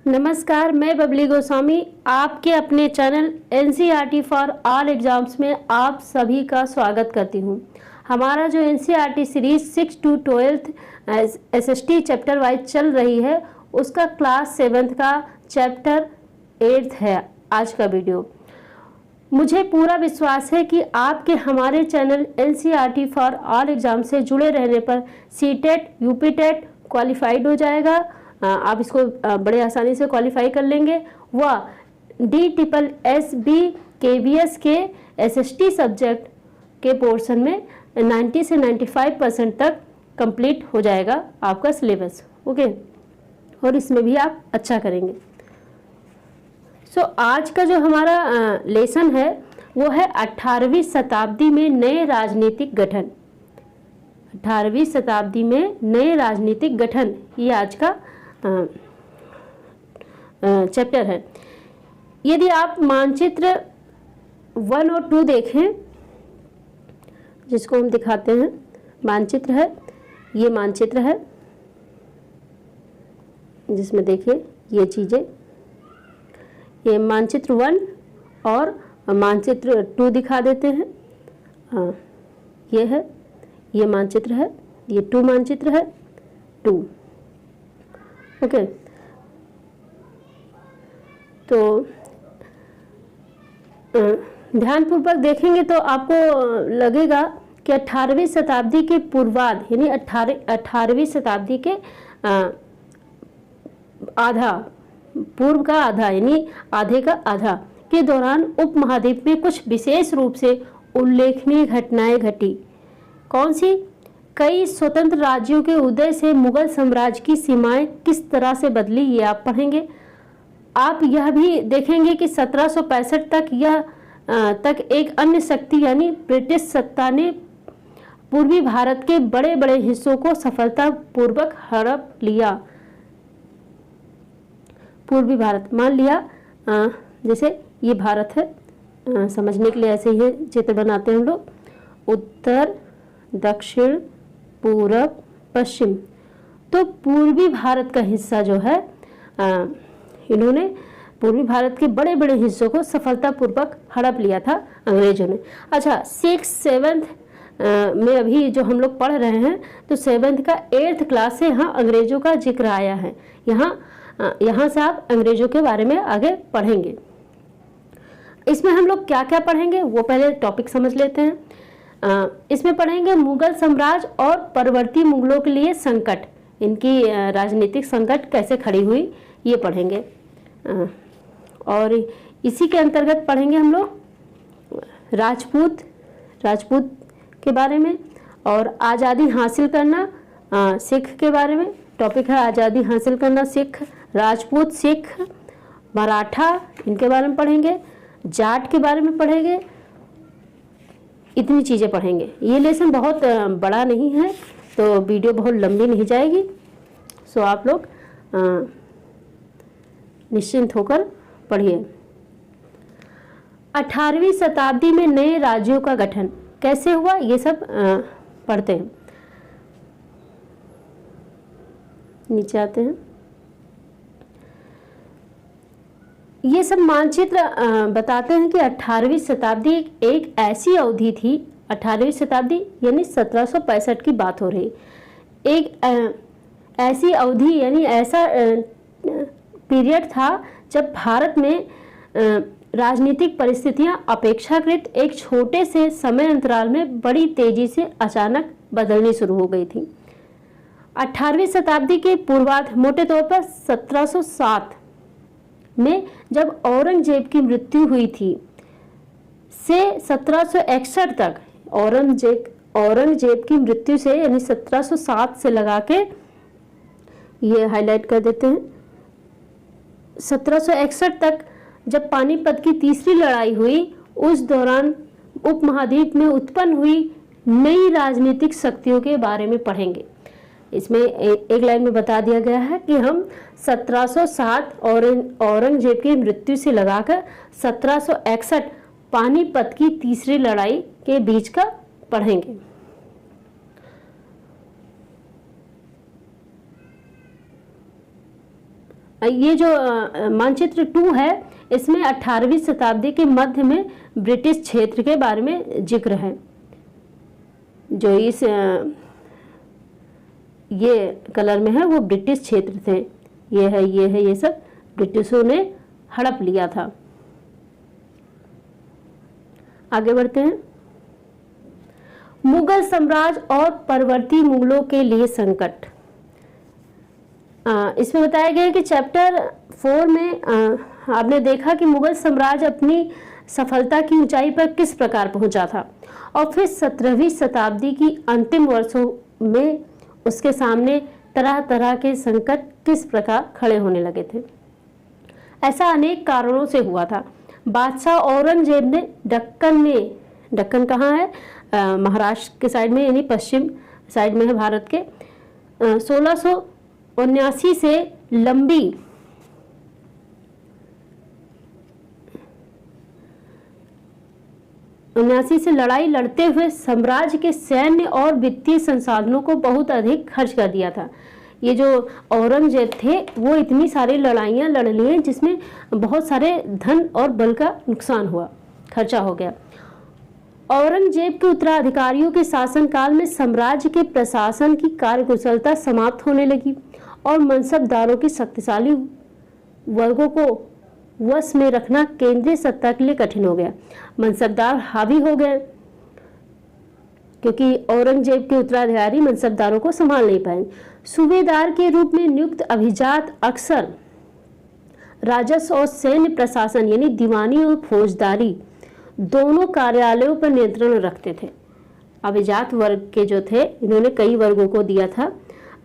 नमस्कार, मैं बबली गोस्वामी आपके अपने channel NCERT for all exams में आप सभी का स्वागत करती हूं। हमारा जो NCERT series 6 to 12th SST chapter wise चल रही है, उसका क्लास 7th का चैप्टर 8th है आज का वीडियो। मुझे पूरा विश्वास है कि आपके हमारे channel NCERT for all exam से जुड़े रहने पर सीटेट, यूपीटेट क्वालिफाइड हो जाएगा। आप इसको बड़े आसानी से क्वालिफाई कर लेंगे। वह DSSB KVS के SST सब्जेक्ट के पोर्शन में 90 से 95% तक कंप्लीट हो जाएगा आपका सिलेबस। ओके, और इसमें भी आप अच्छा करेंगे। आज का जो हमारा लेसन है वो है 18वीं शताब्दी में नए राजनीतिक गठन। 18वीं शताब्दी में नए राजनीतिक गठन, ये आज का चैप्टर है। यदि आप मानचित्र 1 और 2 देखें, जिसको हम दिखाते हैं, मानचित्र है, ये मानचित्र है जिसमें देखिए ये चीज़ें, ये मानचित्र 1 और मानचित्र 2 दिखा देते हैं। ये है, ये मानचित्र है, ये 2 मानचित्र है 2। ओके, तो ध्यानपूर्वक देखेंगे तो आपको लगेगा कि 18वीं शताब्दी के पूर्वार्ध यानी 18वीं शताब्दी के आधा, पूर्व का आधा यानी आधे का आधा के दौरान उपमहाद्वीप में कुछ विशेष रूप से उल्लेखनीय घटनाएं घटी। कौन सी? कई स्वतंत्र राज्यों के उदय से मुगल साम्राज्य की सीमाएं किस तरह से बदली, ये आप पढ़ेंगे। आप यह भी देखेंगे कि 1765 तक एक अन्य शक्ति यानी ब्रिटिश सत्ता ने पूर्वी भारत के बड़े बड़े हिस्सों को सफलतापूर्वक हड़प लिया। पूर्वी भारत मान लिया, जैसे ये भारत है, समझने के लिए ऐसे ही चित्र बनाते हैं हम लोग, उत्तर, दक्षिण, पूरब, पश्चिम। तो पूर्वी भारत का हिस्सा जो है, इन्होंने पूर्वी भारत के बड़े बड़े हिस्सों को सफलतापूर्वक हड़प लिया था अंग्रेजों ने। अच्छा, 6th 7th में अभी जो हम लोग पढ़ रहे हैं, तो 7th का 8th क्लास से यहाँ अंग्रेजों का जिक्र आया है। यहाँ से आप अंग्रेजों के बारे में आगे पढ़ेंगे। इसमें हम लोग क्या क्या पढ़ेंगे वो पहले टॉपिक समझ लेते हैं। इसमें पढ़ेंगे मुगल साम्राज्य और परवर्ती मुगलों के लिए संकट, इनकी राजनीतिक संकट कैसे खड़ी हुई, ये पढ़ेंगे। और इसी के अंतर्गत पढ़ेंगे हम लोग राजपूत के बारे में, और आज़ादी हासिल करना, सिख के बारे में टॉपिक है, आज़ादी हासिल करना सिख, राजपूत, सिख, मराठा, इनके बारे में पढ़ेंगे, जाट के बारे में पढ़ेंगे। इतनी चीज़ें पढ़ेंगे। ये लेसन बहुत बड़ा नहीं है, तो वीडियो बहुत लंबी नहीं जाएगी। सो आप लोग निश्चिंत होकर पढ़िए। 18वीं शताब्दी में नए राज्यों का गठन कैसे हुआ, ये सब पढ़ते हैं। नीचे आते हैं। ये सब मानचित्र बताते हैं कि 18वीं शताब्दी एक ऐसी अवधि थी, 18वीं शताब्दी यानी 1765 की बात हो रही, एक ऐसी अवधि यानी ऐसा पीरियड था जब भारत में राजनीतिक परिस्थितियां अपेक्षाकृत एक छोटे से समय अंतराल में बड़ी तेजी से अचानक बदलनी शुरू हो गई थी। 18वीं शताब्दी के पूर्वार्ध, मोटे तौर पर 1707 में जब औरंगजेब की मृत्यु हुई थी, से 1761 तक, औरंगजेब की मृत्यु से यानी 1707 से लगा के, ये हाईलाइट कर देते हैं, 1761 तक जब पानीपत की तीसरी लड़ाई हुई, उस दौरान उपमहाद्वीप में उत्पन्न हुई नई राजनीतिक शक्तियों के बारे में पढ़ेंगे। इसमें एक लाइन में बता दिया गया है कि हम 1707 औरंगजेब की मृत्यु से लगाकर 1761 पानीपत की तीसरी लड़ाई के बीच का पढ़ेंगे। ये जो मानचित्र 2 है इसमें 18वीं शताब्दी के मध्य में ब्रिटिश क्षेत्र के बारे में जिक्र है। जो इस ये कलर में है वो ब्रिटिश क्षेत्र थे। ये सब ब्रिटिशों ने हड़प लिया था। आगे बढ़ते हैं। मुगल साम्राज्य और परवर्ती मुगलों के लिए संकट। इसमें बताया गया है कि चैप्टर 4 में आपने देखा कि मुगल साम्राज्य अपनी सफलता की ऊंचाई पर किस प्रकार पहुंचा था और फिर 17वीं शताब्दी की अंतिम वर्षों में उसके सामने तरह तरह के संकट किस प्रकार खड़े होने लगे थे। ऐसा अनेक कारणों से हुआ था। बादशाह औरंगजेब ने दक्कन कहाँ है, महाराष्ट्र के साइड में, यानी पश्चिम साइड में है भारत के, 1679 से लंबी लड़ाई लड़ते हुए साम्राज्य के सैन्य और वित्तीय संसाधनों को बहुत अधिक खर्च कर दिया था। ये जो औरंगजेब थे वो इतनी सारी लड़ाइयाँ लड़ लिए जिसमें बहुत सारे धन और बल का नुकसान हुआ, खर्चा हो गया। औरंगजेब के उत्तराधिकारियों के शासनकाल में साम्राज्य के प्रशासन की कार्यकुशलता समाप्त होने लगी और मनसबदारों की शक्तिशाली वर्गों को वश में रखना केंद्रीय सत्ता के लिए कठिन हो गया। मनसबदार हावी हो गए क्योंकि औरंगजेब के उत्तराधिकारी मनसबदारों को संभाल नहीं पाए। सूबेदार के रूप में नियुक्त अभिजात अक्सर राजस्व और सैन्य प्रशासन यानी दीवानी और फौजदारी दोनों कार्यालयों पर नियंत्रण रखते थे। अभिजात वर्ग के जो थे, इन्होंने कई वर्गों को दिया था।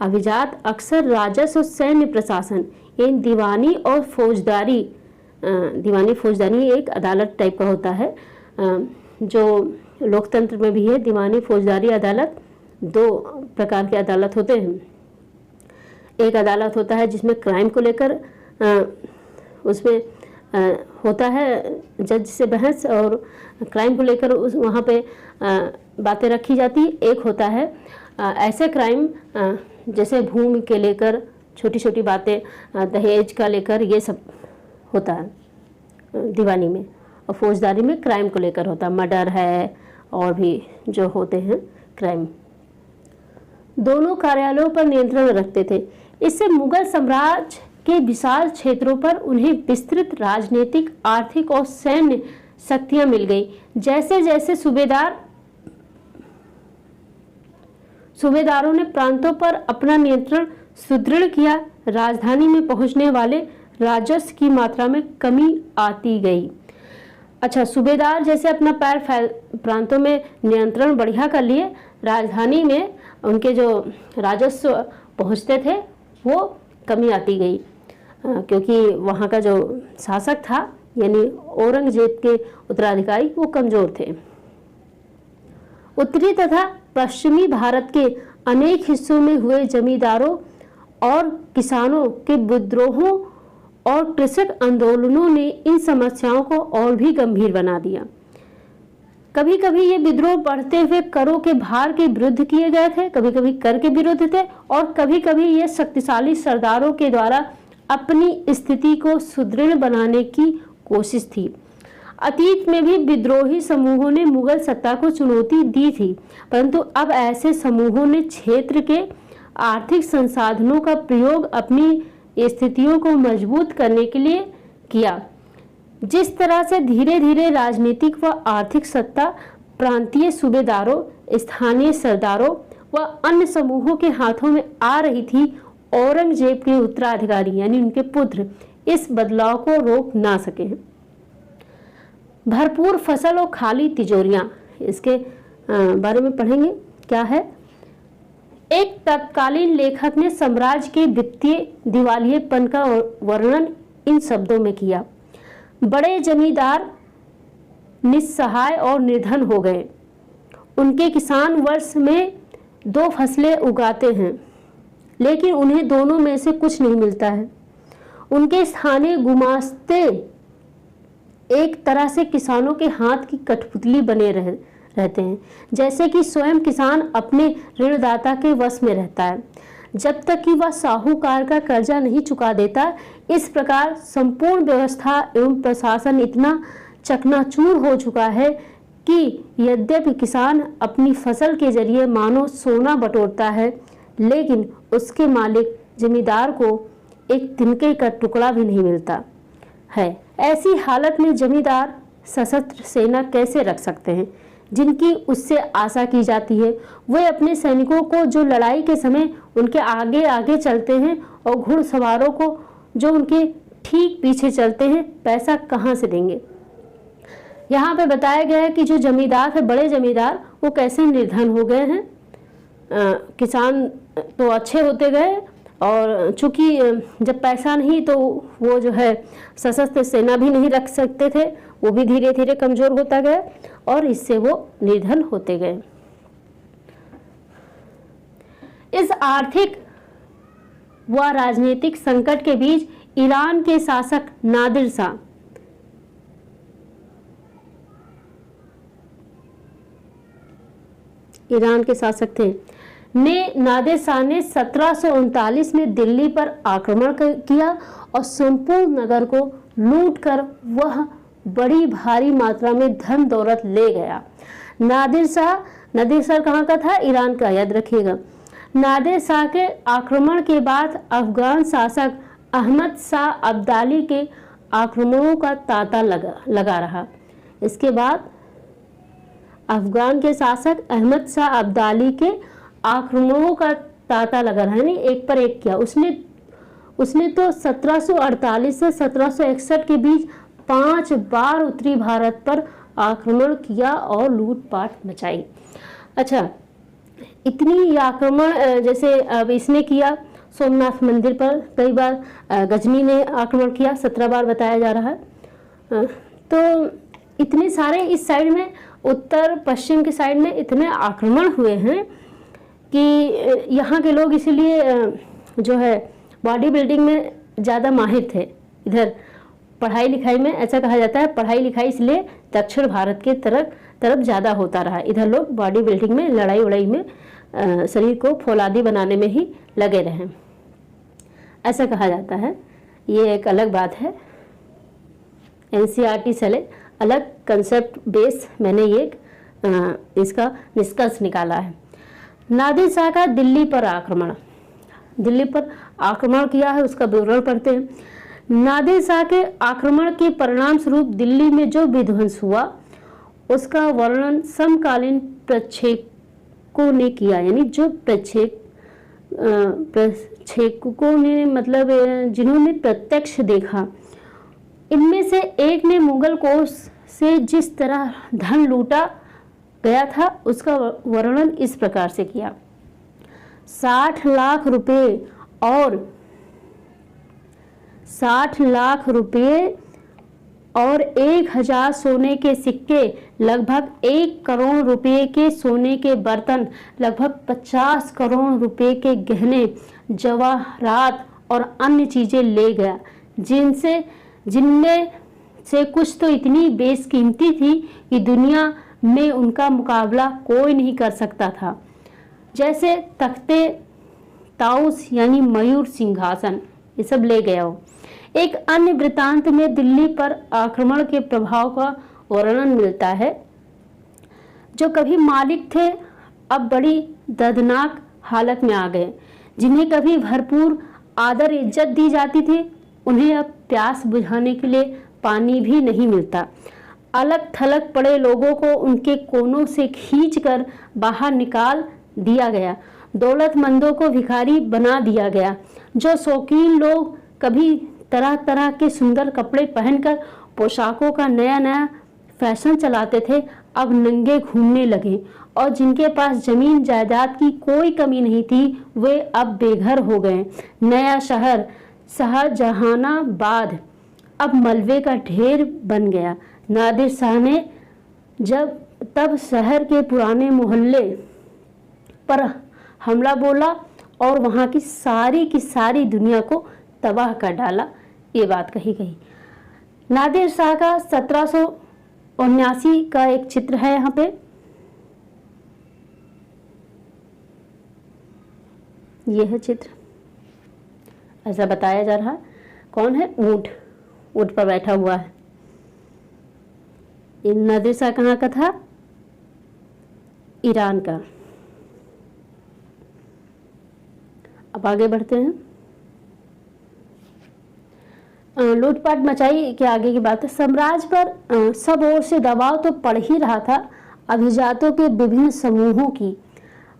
अभिजात अक्सर राजस्व और सैन्य प्रशासन यानी दीवानी और फौजदारी, दीवानी फौजदारी एक अदालत टाइप का होता है, जो लोकतंत्र में भी है। दीवानी फौजदारी अदालत दो प्रकार के अदालत होते हैं। एक अदालत होता है जिसमें क्राइम को लेकर उसमें होता है जज से बहस और क्राइम को लेकर उस वहाँ पे बातें रखी जाती। एक होता है ऐसे क्राइम जैसे भूमि के लेकर छोटी छोटी बातें, दहेज का लेकर, ये सब होता है दीवानी में। और फौजदारी में क्राइम को लेकर होता है, मर्डर है और भी जो होते हैं क्राइम। दोनों कार्यालयों पर नियंत्रण रखते थे। इससे मुगल साम्राज्य के विशाल क्षेत्रों पर उन्हें विस्तृत राजनीतिक, आर्थिक और सैन्य शक्तियां मिल गई। जैसे जैसे सूबेदारों ने प्रांतों पर अपना नियंत्रण सुदृढ़ किया, राजधानी में पहुंचने वाले राजस्व की मात्रा में कमी आती गई। अच्छा, सूबेदार जैसे अपना पैर प्रांतों में नियंत्रण बढ़िया कर लिए, राजधानी में उनके जो राजस्व पहुंचते थे वो कमी आती गई, क्योंकि वहाँ का जो शासक था यानी औरंगजेब के उत्तराधिकारी वो कमजोर थे। उत्तरी तथा पश्चिमी भारत के अनेक हिस्सों में हुए जमींदारों और किसानों के विद्रोहों और कृषक आंदोलनों ने इन समस्याओं को और भी गंभीर बना दिया। कभी कभी ये विद्रोह बढ़ते हुए करों के भार के विरुद्ध किए गए थे, कभी कभी कर के विरुद्ध थे, और कभी कभी ये शक्तिशाली सरदारों के द्वारा अपनी स्थिति को सुदृढ़ बनाने की कोशिश थी। अतीत में भी विद्रोही समूहों ने मुगल सत्ता को चुनौती दी थी, परंतु अब ऐसे समूहों ने क्षेत्र के आर्थिक संसाधनों का प्रयोग अपनी स्थितियों को मजबूत करने के लिए किया। जिस तरह से धीरे धीरे राजनीतिक व आर्थिक सत्ता प्रांतीय सूबेदारों, स्थानीय सरदारों व अन्य समूहों के हाथों में आ रही थी, औरंगजेब के उत्तराधिकारी यानी उनके पुत्र इस बदलाव को रोक ना सके। भरपूर फसल और खाली तिजोरियां, इसके बारे में पढ़ेंगे क्या है। एक तत्कालीन लेखक ने साम्राज्य के वित्तीय दिवालियेपन का वर्णन इन शब्दों में किया। बड़े जमींदार निस्सहाय और निर्धन हो गए। उनके किसान वर्ष में 2 फसलें उगाते हैं, लेकिन उन्हें दोनों में से कुछ नहीं मिलता है। उनके स्थानीय गुमास्ते एक तरह से किसानों के हाथ की कठपुतली बने रहते हैं, जैसे कि स्वयं किसान अपने ऋणदाता के वश में रहता है। जब तक कि वह साहूकार का कर्जा नहीं चुका देता, इस प्रकार संपूर्ण व्यवस्था एवं प्रशासन इतना चकनाचूर हो चुका है कि यद्यपि किसान अपनी फसल के जरिए मानो सोना बटोरता है, लेकिन उसके मालिक जमींदार को एक तिनके का टुकड़ा भी नहीं मिलता है। ऐसी हालत में जमींदार सशस्त्र सेना कैसे रख सकते हैं जिनकी उससे आशा की जाती है। वे अपने सैनिकों को जो लड़ाई के समय उनके आगे आगे चलते हैं और घुड़सवारों को जो उनके ठीक पीछे चलते हैं, पैसा कहाँ से देंगे। यहाँ पे बताया गया है कि जो जमींदार है, बड़े जमींदार, वो कैसे निर्धन हो गए हैं। किसान तो अच्छे होते गए और चूंकि जब पैसा नहीं तो वो जो है सशस्त्र सेना भी नहीं रख सकते थे, वो भी धीरे धीरे कमजोर होता गया और इससे वो निर्धन होते गए। इस आर्थिक व राजनीतिक संकट के बीच ईरान के शासक नादिर शाह नादिर शाह ने 1739 में दिल्ली पर आक्रमण किया और संपूर्ण नगर को लूटकर वह बड़ी भारी मात्रा में धन दौलत ले गया। नादिर शाह कहाँ का था? ईरान का, याद रखिएगा। नादिर शाह के आक्रमण के बाद अफगान शासक अहमद शाह अब्दाली के आक्रमणों का तांता लगा रहा। इसके बाद अफगान के शासक अहमद शाह अब्दाली के आक्रमणों का तांता लगा रहा, यानी एक पर एक किया। उसने तो 1748 से 1761 के बीच 5 बार उत्तरी भारत पर आक्रमण किया और लूटपाट मचाई। अच्छा, इतनी आक्रमण जैसे अब इसने किया सोमनाथ मंदिर पर, कई बार गजनी ने आक्रमण किया, 17 बार बताया जा रहा है। तो इतने सारे इस साइड में, उत्तर पश्चिम के साइड में इतने आक्रमण हुए हैं कि यहाँ के लोग इसीलिए जो है बॉडी बिल्डिंग में ज़्यादा माहिर थे। इधर पढ़ाई लिखाई में ऐसा कहा जाता है, पढ़ाई लिखाई इसलिए दक्षिण भारत के तरफ ज़्यादा होता रहा। इधर लोग बॉडी बिल्डिंग में, लड़ाई उड़ाई में, शरीर को फौलादी बनाने में ही लगे रहे, ऐसा कहा जाता है। ये एक अलग बात है, NCERT से अलग कंसेप्ट बेस मैंने ये इसका निष्कर्ष निकाला है। नादिर शाह का दिल्ली पर आक्रमण किया है, उसका विवरण पढ़ते हैं। नादिर शाह के आक्रमण के परिणाम स्वरूप दिल्ली में जो विध्वंस हुआ उसका वर्णन समकालीन प्रक्षेपकों ने किया, यानी जो प्रक्षेपकों ने, मतलब जिन्होंने प्रत्यक्ष देखा। इनमें से एक ने मुगल कोष से जिस तरह धन लूटा गया था उसका वर्णन इस प्रकार से किया। 60 लाख रुपए और 1000 सोने के सिक्के, लगभग 1 करोड़ रुपए के सोने के बर्तन, लगभग 50 करोड़ रुपए के गहने, जवाहरात और अन्य चीजें ले गया, जिनमें से कुछ तो इतनी बेशकीमती थी कि दुनिया में उनका मुकाबला कोई नहीं कर सकता था, जैसे तख्ते ताउस यानी मयूर सिंहासन, ये सब ले गया हो। एक अन्य वृत्तांत में दिल्ली पर आक्रमण के प्रभाव का वर्णन मिलता है। जो कभी मालिक थे अब बड़ी दर्दनाक हालत में आ गए। जिन्हें कभी भरपूर आदर इज्जत दी जाती थी, उन्हें अब प्यास बुझाने के लिए पानी भी नहीं मिलता। अलग थलग पड़े लोगों को उनके कोनों से खींचकर बाहर निकाल दिया गया। दौलतमंदों को भिखारी बना दिया गया। जो शौकीन लोग कभी तरह तरह के सुंदर कपड़े पहनकर पोशाकों का नया नया फैशन चलाते थे, अब नंगे घूमने लगे। और जिनके पास जमीन जायदाद की कोई कमी नहीं थी, वे अब बेघर हो गए। नया शहर शाहजहानाबाद अब मलबे का ढेर बन गया। नादिर शाह ने तब शहर के पुराने मोहल्ले पर हमला बोला और वहाँ की सारी दुनिया को तबाह कर डाला। ये बात कही गई। नादिर शाह का 1779 का एक चित्र है यहाँ पे, यह है चित्र, ऐसा बताया जा रहा। कौन है? ऊंट, ऊंट पर बैठा हुआ है। ये नादिर शाह कहाँ का था? ईरान का। अब आगे बढ़ते हैं। लूटपाट मचाई के आगे की बात है। साम्राज्य पर सब ओर से दबाव तो पड़ ही रहा था। अभिजातों के विभिन्न समूहों की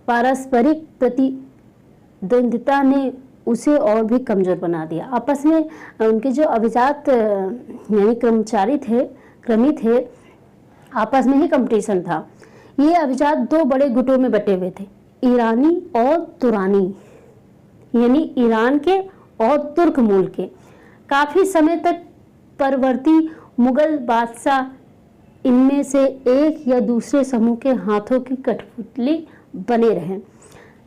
पारस्परिक प्रतिद्वंदिता ने उसे और भी कमजोर बना दिया। आपस में उनके जो अभिजात यानी क्रमी थे, आपस में ही कंपटीशन था। ये अभिजात दो बड़े गुटों में बटे हुए थे, ईरानी और तुरानी, यानी ईरान के और तुर्क मूल के। काफी समय तक परवर्ती मुगल बादशाह इनमें से एक या दूसरे समूह के हाथों की कठपुतली बने रहे,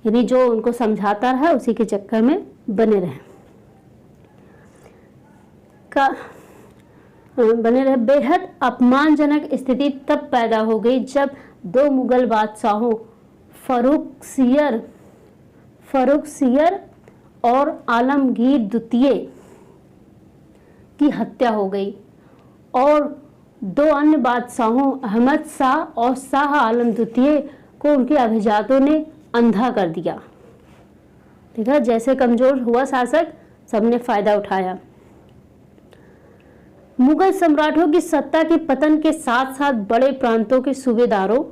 यानी जो उनको समझाता रहा उसी के चक्कर में बने रहे। बेहद अपमानजनक स्थिति तब पैदा हो गई जब दो मुगल बादशाहों फर्रुखसियर और आलमगीर द्वितीय की हत्या हो गई और दो अन्य बादशाहों अहमद शाह और शाह आलम द्वितीय को उनके अभिजातों ने अंधा कर दिया। देखा, जैसे कमजोर हुआ शासक, सबने फायदा उठाया। मुगल सम्राटों की सत्ता के पतन के साथ साथ बड़े प्रांतों के सूबेदारों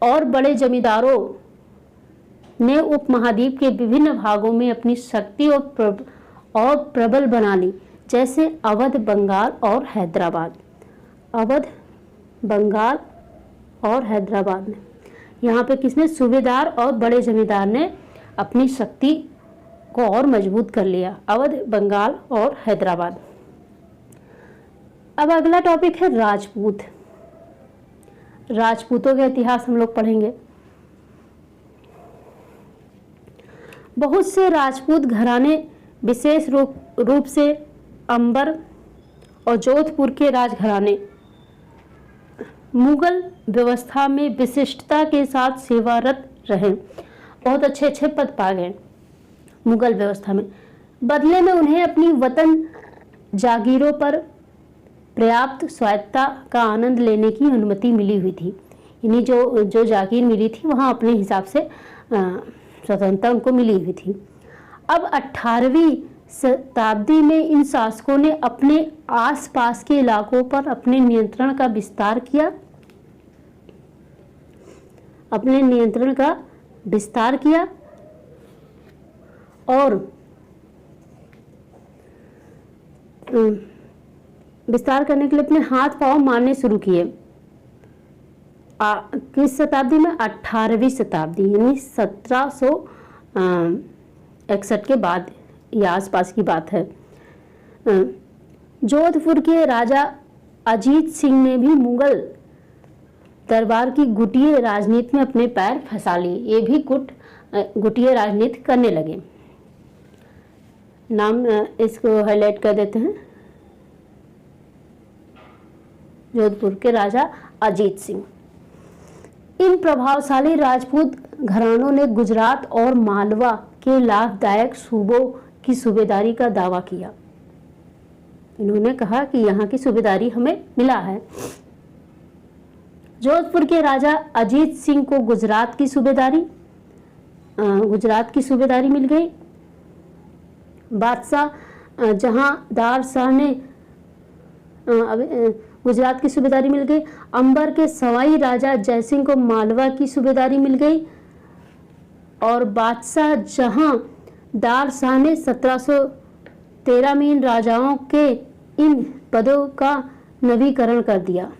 और बड़े जमींदारों ने उपमहाद्वीप के विभिन्न भागों में अपनी शक्ति और प्रबल बना ली, जैसे अवध, बंगाल और हैदराबाद में। यहाँ पे किसने? सूबेदार और बड़े जमींदार ने अपनी शक्ति को और मजबूत कर लिया, अवध, बंगाल और हैदराबाद। अब अगला टॉपिक है राजपूत। राजपूतों का इतिहास हम लोग पढ़ेंगे। बहुत से राजपूत घराने, विशेष रूप से अंबर और जोधपुर के राजघराने, मुगल व्यवस्था में विशिष्टता के साथ सेवारत रहे। बहुत अच्छे अच्छे पद पा गए मुगल व्यवस्था में। बदले में उन्हें अपनी वतन जागीरों पर पर्याप्त स्वायत्तता का आनंद लेने की अनुमति मिली हुई थी, यानी जो जागीर मिली थी वहाँ अपने हिसाब से स्वतंत्रता उनको मिली हुई थी। अब 18वीं शताब्दी में इन शासकों ने अपने आसपास के इलाकों पर अपने नियंत्रण का विस्तार किया और विस्तार करने के लिए अपने हाथ पांव मारने शुरू किए। किस शताब्दी में? 18वीं शताब्दी, यानी 1761 के बाद या आसपास की बात है। जोधपुर के राजा अजीत सिंह ने भी मुगल दरबार की गुटिये राजनीति में अपने पैर फंसा लिए। ये भी गुटिये राजनीति करने लगे। नाम इसको हाईलाइट कर देते हैं, जोधपुर के राजा अजीत सिंह। इन प्रभावशाली राजपूत घरानों ने गुजरात और मालवा के लाभदायक सूबों की सूबेदारी का दावा किया। इन्होंने कहा कि यहाँ की सूबेदारी हमें मिला है। जोधपुर के राजा अजीत सिंह को गुजरात की सूबेदारी मिल गई। बादशाह जहांदार शाह ने गुजरात की सूबेदारी मिल गई। अंबर के सवाई राजा जयसिंह को मालवा की सूबेदारी मिल गई और बादशाह जहांदार शाह ने 1713 में इन राजाओं के इन पदों का नवीकरण कर दिया।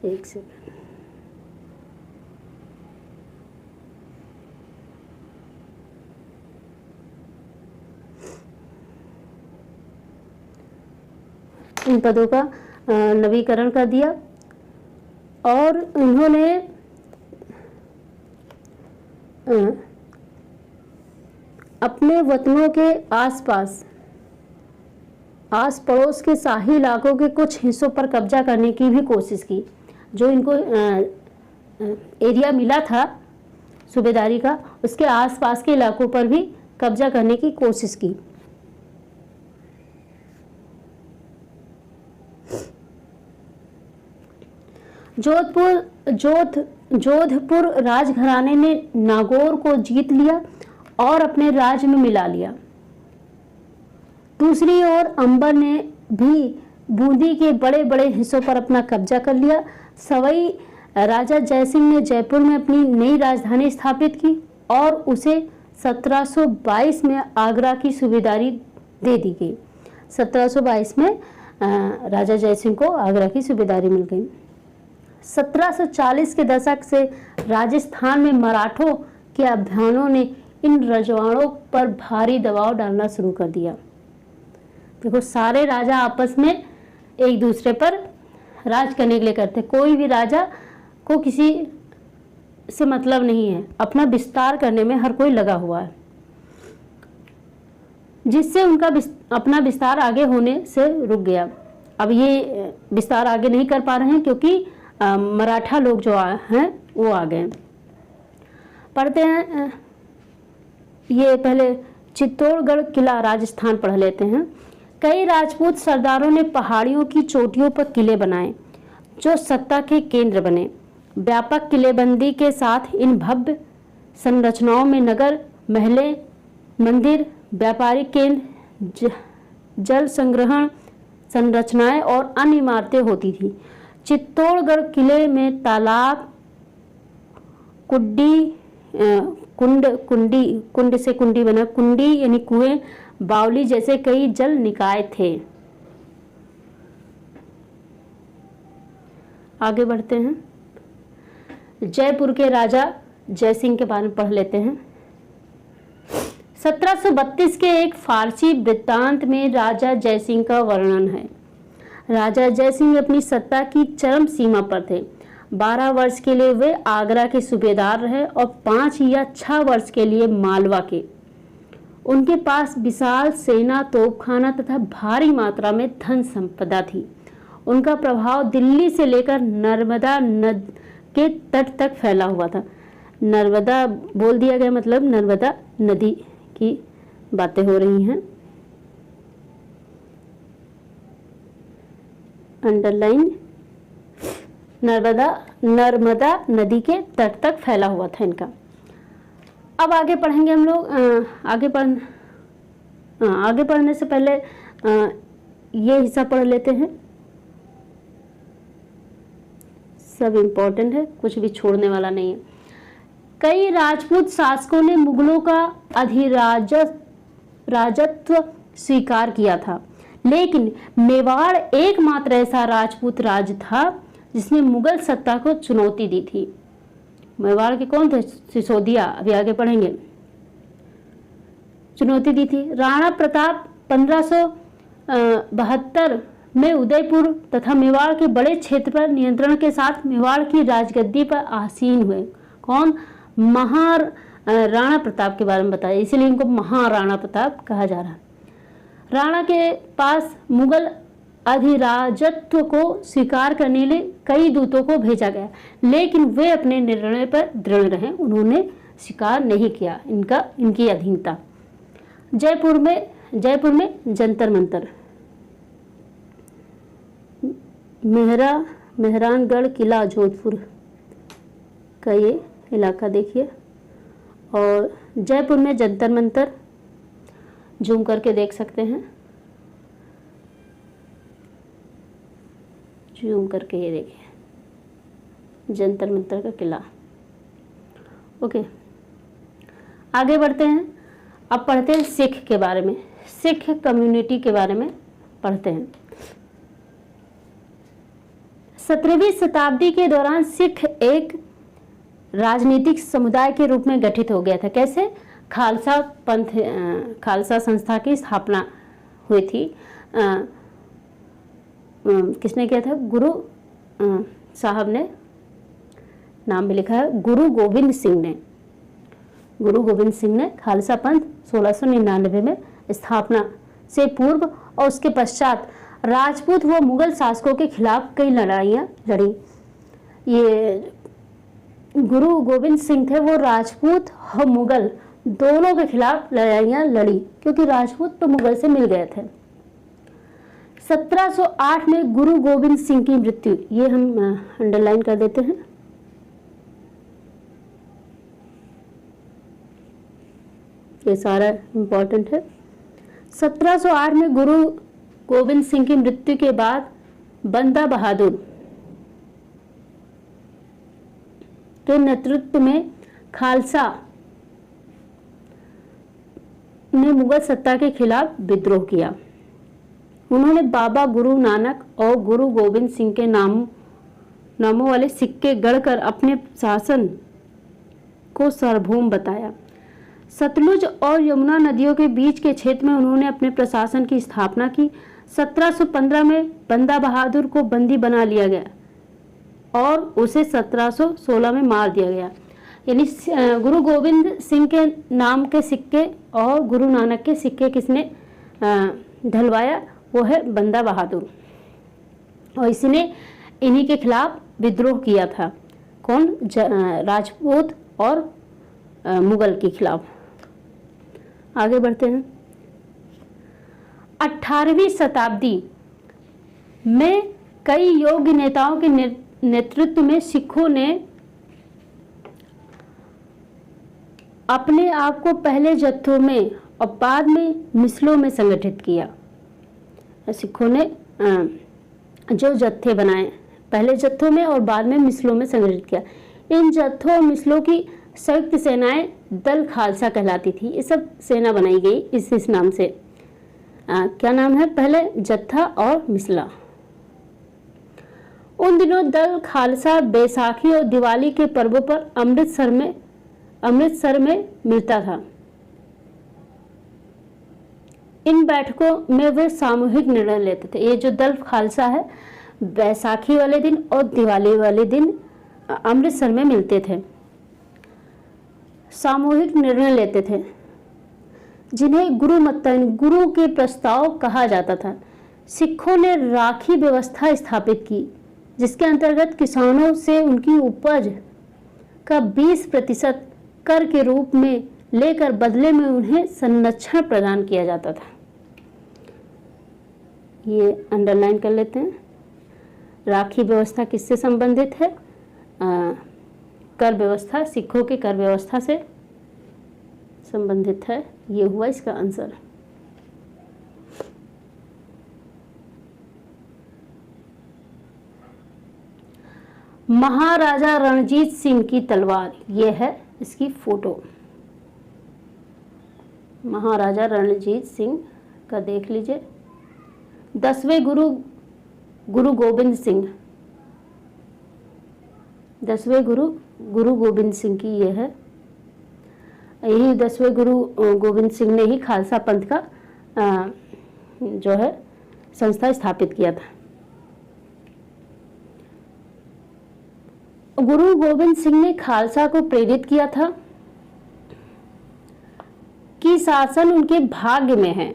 एक सेकंड। इन पदों का नवीकरण कर दिया और उन्होंने अपने वतनों के आस पड़ोस के शाही इलाकों के कुछ हिस्सों पर कब्जा करने की भी कोशिश की। जो इनको एरिया मिला था सूबेदारी का, उसके आसपास के इलाकों पर भी कब्जा करने की कोशिश की। जोधपुर राजघराने ने नागौर को जीत लिया और अपने राज्य में मिला लिया। दूसरी ओर अंबर ने भी बूंदी के बड़े बड़े हिस्सों पर अपना कब्जा कर लिया। सवाई राजा जयसिंह ने जयपुर में अपनी नई राजधानी स्थापित की और उसे 1722 में आगरा की सूबेदारी दे दी गई। 1722 में राजा जयसिंह को आगरा की सूबेदारी मिल गई। 1740 के दशक से राजस्थान में मराठों के अभियानों ने इन रजवाड़ों पर भारी दबाव डालना शुरू कर दिया। देखो, सारे राजा आपस में एक दूसरे पर राज करने के लिए करते, कोई भी राजा को किसी से मतलब नहीं है, अपना विस्तार करने में हर कोई लगा हुआ है, जिससे उनका अपना विस्तार आगे होने से रुक गया। अब ये विस्तार आगे नहीं कर पा रहे हैं क्योंकि मराठा लोग जो हैं वो आ गए। पढ़ते हैं, ये पहले चित्तौड़गढ़ किला राजस्थान पढ़ लेते हैं। कई राजपूत सरदारों ने पहाड़ियों की चोटियों पर किले बनाए जो सत्ता के केंद्र बने। व्यापक किलेबंदी के साथ इन भव्य संरचनाओं में नगर, महलें, मंदिर, व्यापारिक केंद्र, जल संग्रहण संरचनाएं और अन्य इमारतें होती थी। चित्तौड़गढ़ किले में तालाब, कुंड से कुंडी बना, कुंडी यानी कुएं, बावली जैसे कई जल निकाय थे। आगे बढ़ते हैं, जयपुर के राजा जयसिंह के बारे में पढ़ लेते हैं। 1732 के एक फारसी वृत्तांत में राजा जयसिंह का वर्णन है। राजा जयसिंह अपनी सत्ता की चरम सीमा पर थे। 12 वर्ष के लिए वे आगरा के सूबेदार रहे और 5 या 6 वर्ष के लिए मालवा के। उनके पास विशाल सेना, तोपखाना तथा भारी मात्रा में धन संपदा थी। उनका प्रभाव दिल्ली से लेकर नर्मदा नद के तट तक फैला हुआ था। नर्मदा बोल दिया गया, मतलब नर्मदा नदी की बातें हो रही हैं। अंडरलाइन, नर्मदा नदी के तट तक फैला हुआ था इनका। अब आगे पढ़ेंगे हम लोग। आगे पढ़ने से पहले ये हिस्सा पढ़ लेते हैं, सब इम्पोर्टेंट है, कुछ भी छोड़ने वाला नहीं है। कई राजपूत शासकों ने मुगलों का राजत्व स्वीकार किया था, लेकिन मेवाड़ एकमात्र ऐसा राजपूत राज्य था जिसने मुगल सत्ता को चुनौती दी थी। मेवाड़ के कौन थे? सिसोदिया, अभी आगे पढ़ेंगे। चुनौती दी थी। राणा प्रताप 1572 में उदयपुर तथा मेवाड़ के बड़े क्षेत्र पर नियंत्रण के साथ मेवाड़ की राजगद्दी पर आसीन हुए। कौन? महाराणा प्रताप के बारे में बताया, इसीलिए इनको महाराणा प्रताप कहा जा रहा है। राणा के पास मुगल अधिराजत्व को स्वीकार करने के लिए कई दूतों को भेजा गया, लेकिन वे अपने निर्णय पर दृढ़ रहे। उन्होंने स्वीकार नहीं किया इनकी अधीनता। जयपुर में जंतर मंतर, मेहरानगढ़ किला जोधपुर का ये इलाका देखिए, और जयपुर में जंतर मंतर जूम करके देख सकते हैं, जूम करके ये देखिए जंतर मंतर का किला। ओके, आगे बढ़ते हैं। अब पढ़ते हैं सिख के बारे में, सिख कम्युनिटी के बारे में पढ़ते हैं। 17वीं शताब्दी के दौरान सिख एक राजनीतिक समुदाय के रूप में गठित हो गया था। कैसे? खालसा संस्था की स्थापना हुई थी। किसने किया था? गुरु साहब ने, नाम भी लिखा है, गुरु गोविंद सिंह ने खालसा पंथ 1699 में स्थापना से पूर्व और उसके पश्चात राजपूत व मुगल शासकों के खिलाफ कई लड़ाइयाँ लड़ी। ये गुरु गोविंद सिंह थे वो राजपूत और मुगल दोनों के खिलाफ लड़ाइयाँ लड़ी, क्योंकि राजपूत तो मुगल से मिल गए थे। 1708 में गुरु गोविंद सिंह की मृत्यु, ये हम अंडरलाइन कर देते हैं। ये सारा इम्पोर्टेंट है। 1708 में गुरु गोविंद सिंह की मृत्यु के बाद बंदा बहादुर के नेतृत्व में खालसा ने मुगल सत्ता के खिलाफ विद्रोह किया। उन्होंने बाबा गुरु नानक और गुरु गोविंद सिंह के नामों वाले सिक्के गढ़कर अपने शासन को सार्वभौम बताया। सतलुज और यमुना नदियों के बीच के क्षेत्र में उन्होंने अपने प्रशासन की स्थापना की। 1715 में बंदा बहादुर को बंदी बना लिया गया और उसे 1716 में मार दिया गया। यानी गुरु गोविंद सिंह के नाम के सिक्के और गुरु नानक के सिक्के किसने ढलवाया? वो है बंदा बहादुर, और इसने इन्हीं के खिलाफ विद्रोह किया था। कौन? राजपूत और मुगल के खिलाफ। आगे बढ़ते हैं। 18वीं शताब्दी में कई योग्य नेताओं के नेतृत्व में सिखों ने अपने आप को पहले जत्थों में और बाद में मिसलों में संगठित किया। सिखों ने जो जत्थे बनाए, पहले जत्थों में और बाद में मिसलों में संगठित किया। इन जत्थों और मिसलों की संयुक्त सेनाएं दल खालसा कहलाती थी। ये सब सेना बनाई गई इस नाम से। क्या नाम है? पहले जत्था और मिसला। उन दिनों दल खालसा बैसाखी और दिवाली के पर्वों पर अमृतसर में मिलता था। इन बैठकों में वे सामूहिक निर्णय लेते थे। ये जो दल खालसा है, बैसाखी वाले दिन और दिवाली वाले दिन अमृतसर में मिलते थे, सामूहिक निर्णय लेते थे, जिन्हें गुरु के प्रस्ताव कहा जाता था। सिखों ने राखी व्यवस्था स्थापित की, जिसके अंतर्गत किसानों से उनकी उपज का 20% कर के रूप में लेकर बदले में उन्हें संरक्षण प्रदान किया जाता था। ये अंडरलाइन कर लेते हैं। राखी व्यवस्था किससे संबंधित है? कर व्यवस्था, सिखों की कर व्यवस्था से संबंधित है। ये हुआ इसका आंसर। महाराजा रणजीत सिंह की तलवार, ये है इसकी फोटो। महाराजा रणजीत सिंह का देख लीजिए। 10वें गुरु गोविंद सिंह, 10वें गुरु गोविंद सिंह की ये है। यही 10वें गुरु गोविंद सिंह ने ही खालसा पंथ का जो है संस्था स्थापित किया था। गुरु गोविंद सिंह ने खालसा को प्रेरित किया था कि शासन उनके भाग्य में है।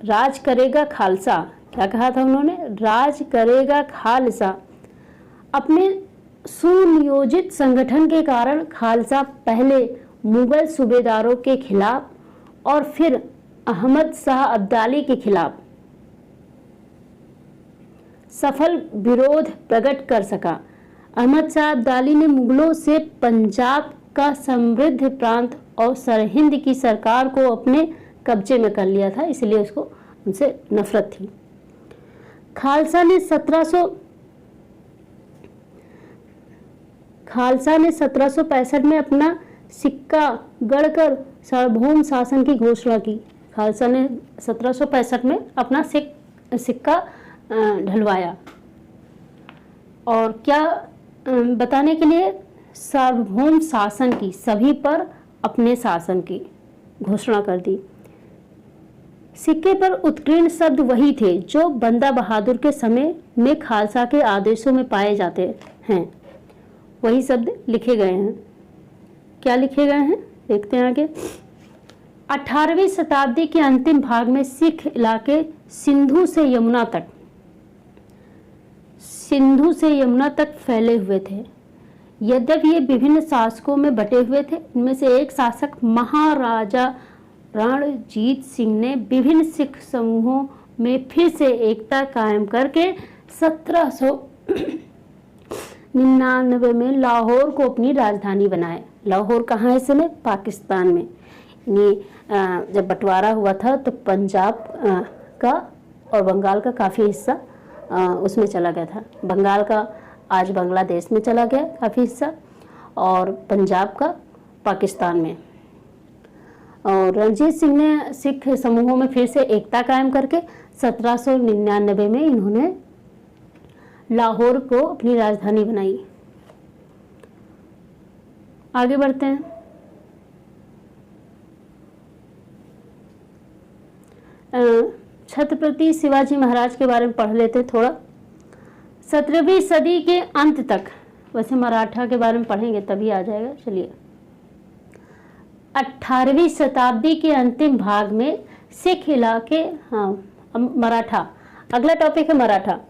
राज करेगा खालसा, क्या कहा था उन्होंने? राज करेगा खालसा। अपने सुनियोजित संगठन के कारण खालसा पहले मुगल सूबेदारों के खिलाफ और फिर अहमद शाह अब्दाली के खिलाफ सफल विरोध प्रकट कर सका। अहमद शाह अब्दाली ने मुगलों से पंजाब का समृद्ध प्रांत और सरहिंद की सरकार को अपने कब्जे में कर लिया था, इसलिए उसको उनसे नफरत थी। खालसा ने 1765 में अपना सिक्का गढ़कर सार्वभौम शासन की घोषणा की। खालसा ने 1765 में अपना सिक्का ढलवाया, और क्या बताने के लिए? सार्वभौम शासन की, सभी पर अपने शासन की घोषणा कर दी। सिक्के पर उत्कीर्ण शब्द वही थे जो बंदा बहादुर के समय में खालसा के आदेशों में पाए जाते हैं। वही शब्द लिखे गए हैं। क्या लिखे गए हैं? देखते हैं आगे। 18वीं शताब्दी के अंतिम भाग में सिख इलाके सिंधु से यमुना तक सिंधु से यमुना तक फैले हुए थे। यद्यपि ये विभिन्न शासकों में बटे हुए थे, इनमें से एक शासक महाराजा रणजीत सिंह ने विभिन्न सिख समूहों में फिर से एकता कायम करके 1799 में लाहौर को अपनी राजधानी बनाया। लाहौर कहाँ है इस समय? पाकिस्तान में। जब बंटवारा हुआ था तो पंजाब का और बंगाल का काफ़ी हिस्सा उसमें चला गया था। बंगाल का आज बांग्लादेश में चला गया काफ़ी हिस्सा, और पंजाब का पाकिस्तान में। और रणजीत सिंह ने सिख समूहों में फिर से एकता कायम करके 1799 में इन्होंने लाहौर को अपनी राजधानी बनाई। आगे बढ़ते हैं। छत्रपति शिवाजी महाराज के बारे में पढ़ लेते हैं थोड़ा। 17वीं सदी के अंत तक, वैसे मराठा के बारे में पढ़ेंगे तभी आ जाएगा। चलिए, 18वीं शताब्दी के अंतिम भाग में सिख इलाके, मराठा, अगला टॉपिक है मराठा।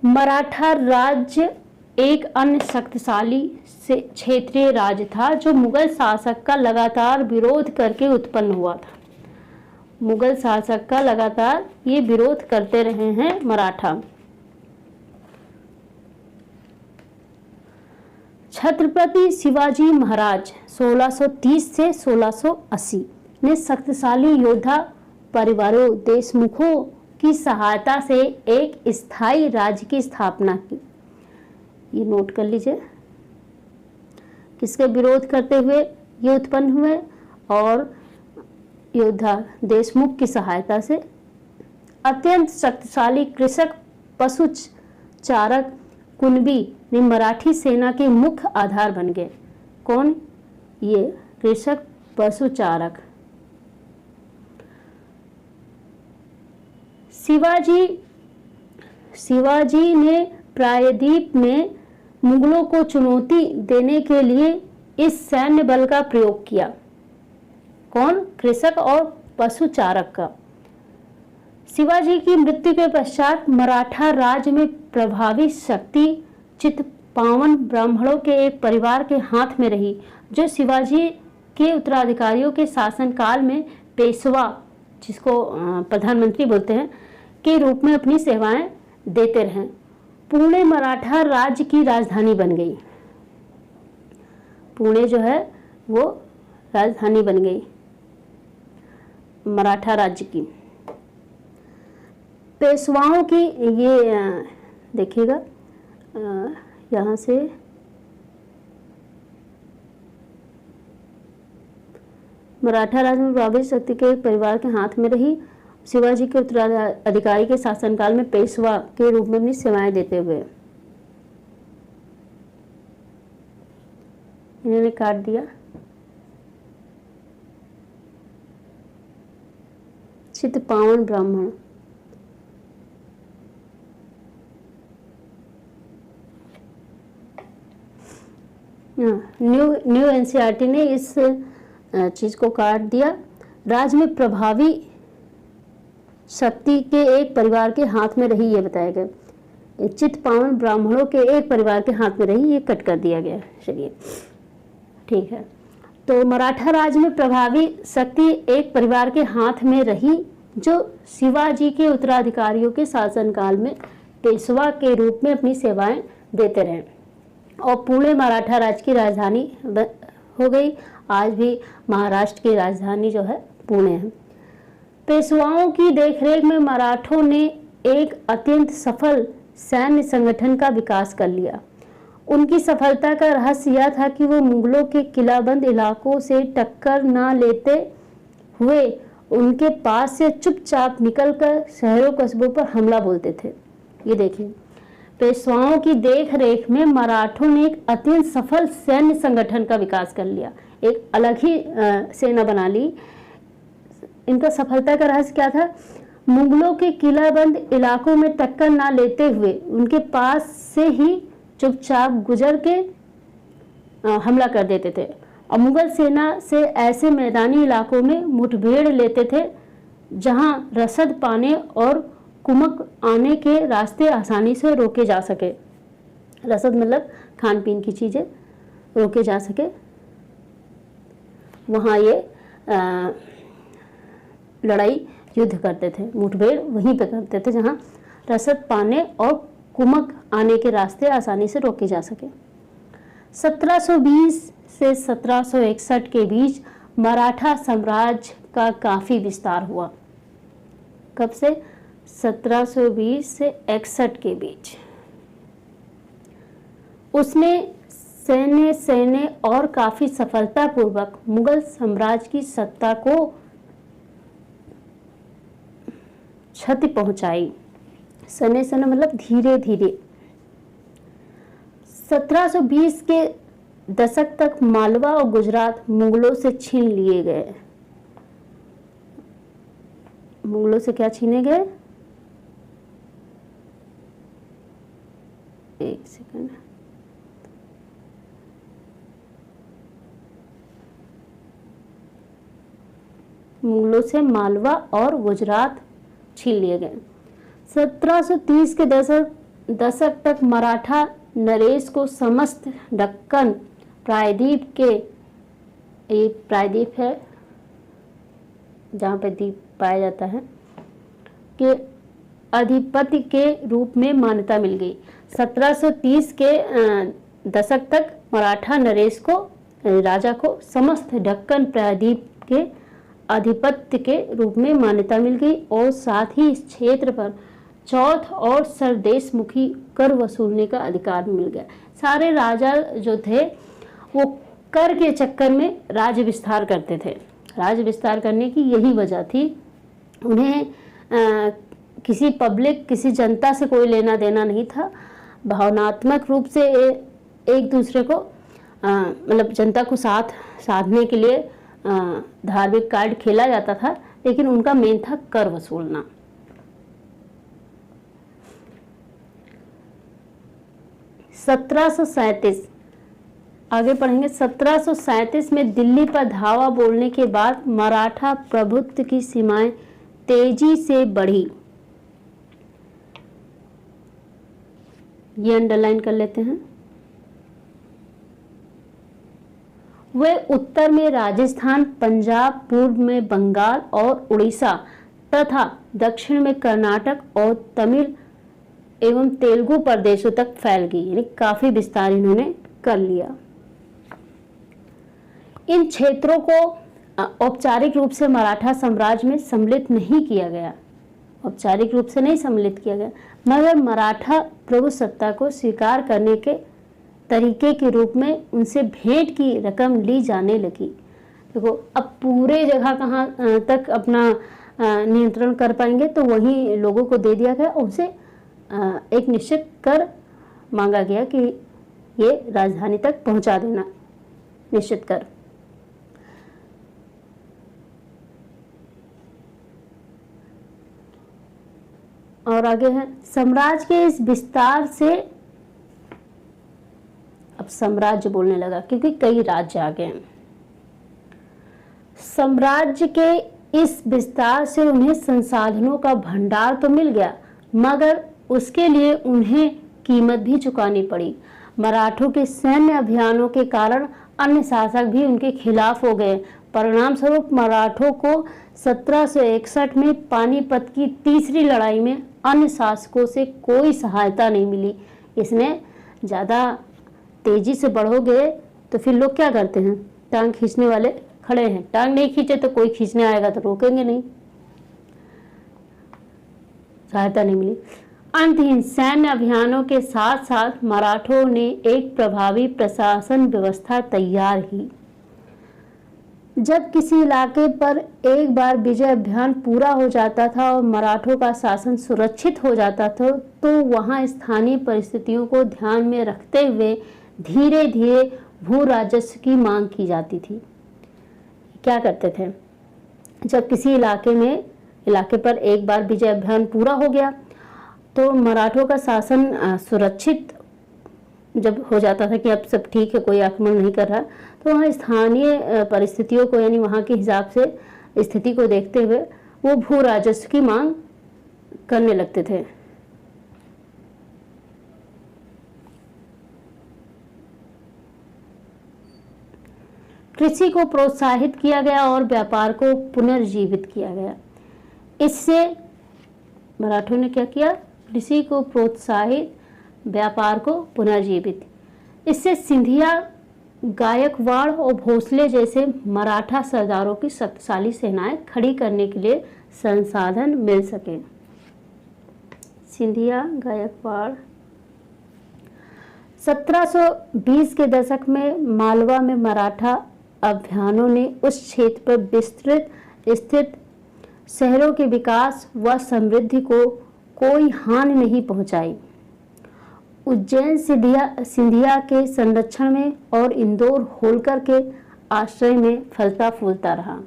मराठा राज्य एक अन्य शक्तिशाली से क्षेत्रीय राज्य था जो मुगल शासक का लगातार विरोध करके उत्पन्न हुआ था। मुगल शासक का लगातार ये विरोध करते रहे हैं मराठा। छत्रपति शिवाजी महाराज 1630 से 1680 ने शक्तिशाली योद्धा परिवारों देशमुखों की सहायता से एक स्थायी राज्य की स्थापना की। ये नोट कर लीजिए, किसके विरोध करते हुए ये उत्पन्न हुए? और योद्धा देशमुख की सहायता से अत्यंत शक्तिशाली कृषक पशुचारक कुणबी ने मराठी सेना के मुख्य आधार बन गए। कौन? ये कृषक पशुचारक। शिवाजी ने प्रायद्वीप में मुगलों को चुनौती देने के लिए इस सैन्य बल का प्रयोग किया। कौन? कृषक और पशुचारक का। शिवाजी की मृत्यु के पश्चात मराठा राज्य में प्रभावी शक्ति चित्पावन ब्राह्मणों के एक परिवार के हाथ में रही, जो शिवाजी के उत्तराधिकारियों के शासनकाल में पेशवा, जिसको प्रधानमंत्री बोलते हैं, के रूप में अपनी सेवाएं देते रहे। पुणे मराठा राज्य की राजधानी बन गई। पुणे जो है वो राजधानी बन गई मराठा राज्य की। पेशवाओं की, ये देखिएगा यहाँ से मराठा राज्य में प्रभावी शक्ति के एक परिवार के हाथ में रही, शिवाजी के उत्तराधिकारी के शासनकाल में पेशवा के रूप में अपनी सेवाएं देते हुए। इन्होंने काट दिया। चित्पावन ब्राह्मण, न्यू एनसीईआरटी ने इस चीज को काट दिया। राज्य में प्रभावी शक्ति के एक परिवार के हाथ में रही, ये बताया गया। चित्पावन ब्राह्मणों के एक परिवार के हाथ में रही, ये कट कर दिया गया। चलिए, ठीक है। तो मराठा राज्य में प्रभावी शक्ति एक परिवार के हाथ में रही, जो शिवाजी के उत्तराधिकारियों के शासनकाल में पेशवा के रूप में अपनी सेवाएं देते रहे। और पुणे मराठा राज्य की राजधानी हो गई। आज भी महाराष्ट्र की राजधानी जो है पुणे है। पेशवाओं की देखरेख में मराठों ने एक अत्यंत सफल सैन्य संगठन का विकास कर लिया। उनकी सफलता का रहस्य यह था कि वो मुगलों के किलाबंद इलाकों से टक्कर न लेते हुए उनके पास से चुपचाप निकलकर शहरों कस्बों पर हमला बोलते थे। ये देखिए, पेशवाओं की देखरेख में मराठों ने एक अत्यंत सफल सैन्य संगठन का विकास कर लिया, एक अलग ही सेना बना ली। इनका सफलता का रहस्य क्या था? मुगलों के किलाबंद इलाकों में टक्कर ना लेते हुए उनके पास से ही चुपचाप गुजर के हमला कर देते थे, और मुगल सेना से ऐसे मैदानी इलाकों में मुठभेड़ लेते थे जहां रसद पाने और कुमक आने के रास्ते आसानी से रोके जा सके। रसद मतलब खान पीन की चीज़ें रोके जा सके, वहाँ ये लड़ाई युद्ध करते थे, मुठभेड़ वहीं पे करते थे जहाँ रसद पाने और कुमक आने के रास्ते आसानी से रोके जा सके। 1720 से 1761 के बीच मराठा साम्राज्य का काफ़ी विस्तार हुआ। कब से? 1720 से 61 के बीच। उसने सैन्य और काफ़ी सफलतापूर्वक मुगल साम्राज्य की सत्ता को क्षति पहुंचाई। सैन्य मतलब धीरे धीरे। 1720 के दशक तक मालवा और गुजरात मुगलों से छीन लिए गए। मुगलों से क्या छीने गए? एक सेकंड। मुगलों से मालवा और गुजरात छीन लिए गए। 1730 के दशक तक मराठा नरेश को समस्त दक्कन प्रायद्वीप के, ये प्रायद्वीप है जहाँ पे द्वीप पाया जाता है, के अधिपति के रूप में मान्यता मिल गई। 1730 के दशक तक मराठा नरेश को, राजा को समस्त दक्कन प्रायद्वीप के अधिपत्य के रूप में मान्यता मिल गई और साथ ही इस क्षेत्र पर चौथ और सरदेशमुखी कर वसूलने का अधिकार मिल गया। सारे राजा जो थे वो कर के चक्कर में राज्य विस्तार करते थे। राज्य विस्तार करने की यही वजह थी, उन्हें किसी पब्लिक, किसी जनता से कोई लेना देना नहीं था। भावनात्मक रूप से एक दूसरे को मतलब जनता को साथ साधने के लिए धार्मिक कार्ड खेला जाता था, लेकिन उनका मेन था कर वसूलना। आगे पढ़ेंगे। 1737 में दिल्ली पर धावा बोलने के बाद मराठा प्रभुत्व की सीमाएं तेजी से बढ़ी। ये अंडरलाइन कर लेते हैं। वे उत्तर में राजस्थान, पंजाब, पूर्व में बंगाल और उड़ीसा तथा दक्षिण में कर्नाटक और तमिल एवं तेलुगु प्रदेशों तक फैल गई, यानी काफी विस्तार इन्होंने कर लिया। इन क्षेत्रों को औपचारिक रूप से मराठा साम्राज्य में सम्मिलित नहीं किया गया, औपचारिक रूप से नहीं सम्मिलित किया गया, मगर मराठा प्रभुसत्ता को स्वीकार करने के तरीके के रूप में उनसे भेंट की रकम ली जाने लगी। देखो, अब पूरे जगह कहाँ तक अपना नियंत्रण कर पाएंगे, तो वहीं लोगों को दे दिया गया। उनसे एक निश्चित कर मांगा गया कि ये राजधानी तक पहुंचा देना, निश्चित कर। और आगे है, साम्राज्य के इस विस्तार से, अब साम्राज्य बोलने लगा क्योंकि कई राज्य आ गए हैं। साम्राज्य के इस विस्तार से उन्हें संसाधनों का भंडार तो मिल गया, मगर उसके लिए उन्हें कीमत भी चुकानी पड़ी। मराठों के सैन्य अभियानों के कारण अन्य शासक भी उनके खिलाफ हो गए। परिणाम स्वरूप मराठों को 1761 में पानीपत की तीसरी लड़ाई में अन्य शासकों से कोई सहायता नहीं मिली। इसमें ज़्यादा तेजी से बढ़ोगे तो फिर लोग क्या करते हैं, टांग खींचने वाले खड़े हैं, टांग नहीं खींचे तो कोई खींचने आएगा तो रोकेंगे नहीं, सहायता नहीं मिली। अंतहीन सैन्य अभियानों के साथ साथ मराठों ने एक प्रभावी प्रशासन व्यवस्था तैयार की। जब किसी इलाके पर एक बार विजय अभियान पूरा हो जाता था और मराठों का शासन सुरक्षित हो जाता था, तो वहां स्थानीय परिस्थितियों को ध्यान में रखते हुए धीरे धीरे भू राजस्व की मांग की जाती थी। क्या करते थे, जब किसी इलाके पर एक बार विजय अभियान पूरा हो गया तो मराठों का शासन सुरक्षित जब हो जाता था कि अब सब ठीक है, कोई आक्रमण नहीं कर रहा, तो वहाँ स्थानीय परिस्थितियों को, यानी वहाँ के हिसाब से स्थिति को देखते हुए वो भू राजस्व की मांग करने लगते थे। कृषि को प्रोत्साहित किया गया और व्यापार को पुनर्जीवित किया गया। इससे मराठों ने क्या किया? कृषि को प्रोत्साहित, व्यापार को पुनर्जीवित। इससे सिंधिया, गायकवाड़ और भोसले जैसे मराठा सरदारों की शक्तिशाली सेनाएं खड़ी करने के लिए संसाधन मिल सके। सिंधिया, गायकवाड़। 1720 के दशक में मालवा में मराठा अभियानों ने उस क्षेत्र पर विस्तृत स्थित शहरों के विकास व समृद्धि को कोई हानि नहीं पहुंचाई। उज्जैन सिंधिया के संरक्षण में और इंदौर होलकर के आश्रय में फलता फूलता रहा।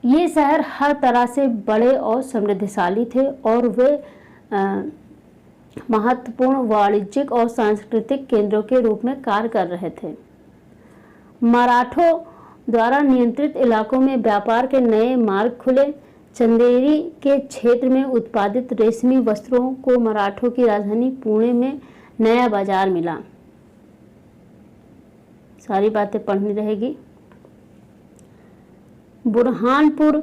ये शहर हर तरह से बड़े और समृद्धशाली थे और वे महत्वपूर्ण वाणिज्यिक और सांस्कृतिक केंद्रों के रूप में कार्य कर रहे थे। मराठों द्वारा नियंत्रित इलाकों में व्यापार के नए मार्ग खुले। चंदेरी के क्षेत्र में उत्पादित रेशमी वस्त्रों को मराठों की राजधानी पुणे में नया बाजार मिला। सारी बातें पढ़नी रहेगी। बुरहानपुर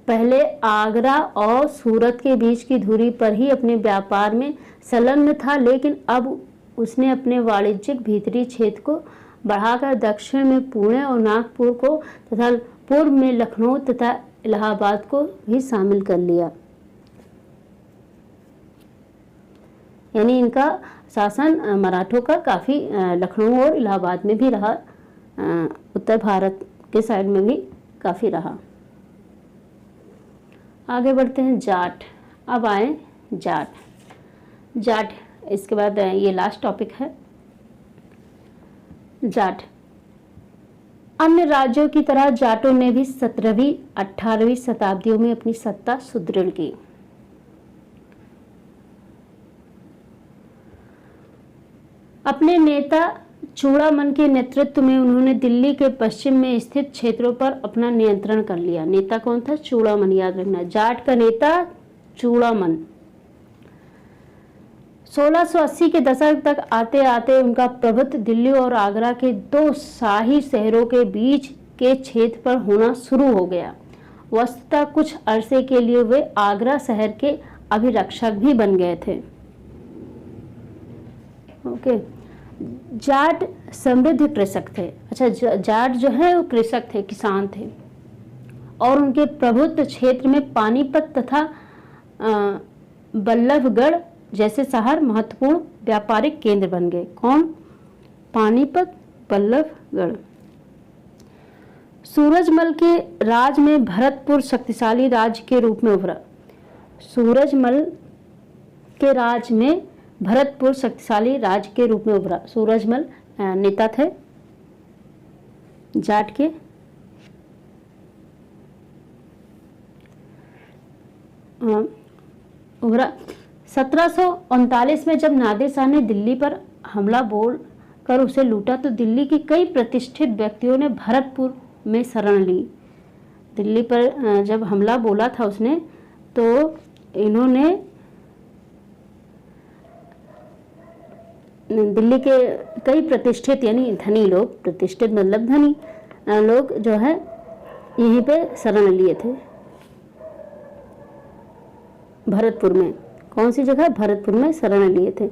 पहले आगरा और सूरत के बीच की दूरी पर ही अपने व्यापार में संलग्न था, लेकिन अब उसने अपने वाणिज्यिक भीतरी क्षेत्र को बढ़ाकर दक्षिण में पुणे और नागपुर को तथा पूर्व में लखनऊ तथा इलाहाबाद को भी शामिल कर लिया। यानी इनका शासन मराठों का काफ़ी लखनऊ और इलाहाबाद में भी रहा, उत्तर भारत के साइड में भी काफ़ी रहा। आगे बढ़ते हैं जाट। अब आए जाट। इसके बाद ये लास्ट टॉपिक है जाट। अन्य राज्यों की तरह जाटों ने भी 17वीं 18वीं शताब्दियों में अपनी सत्ता सुदृढ़ की। अपने नेता चूड़ामन के नेतृत्व में उन्होंने दिल्ली के पश्चिम में स्थित क्षेत्रों पर अपना नियंत्रण कर लिया। नेता कौन था? चूड़ामन, याद रखना। जाट का नेता चूड़ामन। 1680 के दशक तक आते आते उनका प्रभुत्व दिल्ली और आगरा के दो शाही शहरों के बीच के क्षेत्र पर होना शुरू हो गया। वस्तुतः कुछ अरसे के लिए वे आगरा शहर के अभिरक्षक भी बन गए थे। ओके। जाट समृद्ध कृषक थे। अच्छा, जाट जो है वो कृषक थे, किसान थे, और उनके प्रभुत्व क्षेत्र में पानीपत तथा बल्लभगढ़ जैसे शहर महत्वपूर्ण व्यापारिक केंद्र बन गए। कौन? पानीपत, बल्लभगढ़। सूरजमल के राज में भरतपुर शक्तिशाली राज्य के रूप में उभरा। सूरजमल के राज में भरतपुर शक्तिशाली राज्य के रूप में उभरा। सूरजमल नेता थे जाट के। उभरा। 1739 में जब नादिर शाह ने दिल्ली पर हमला बोल कर उसे लूटा तो दिल्ली के कई प्रतिष्ठित व्यक्तियों ने भरतपुर में शरण ली। दिल्ली पर जब हमला बोला था उसने, तो इन्होंने दिल्ली के कई प्रतिष्ठित यानी धनी लोग, प्रतिष्ठित मतलब धनी लोग जो है यहीं पे शरण लिए थे भरतपुर में। कौन सी जगह? भरतपुर में शरण लिए थे।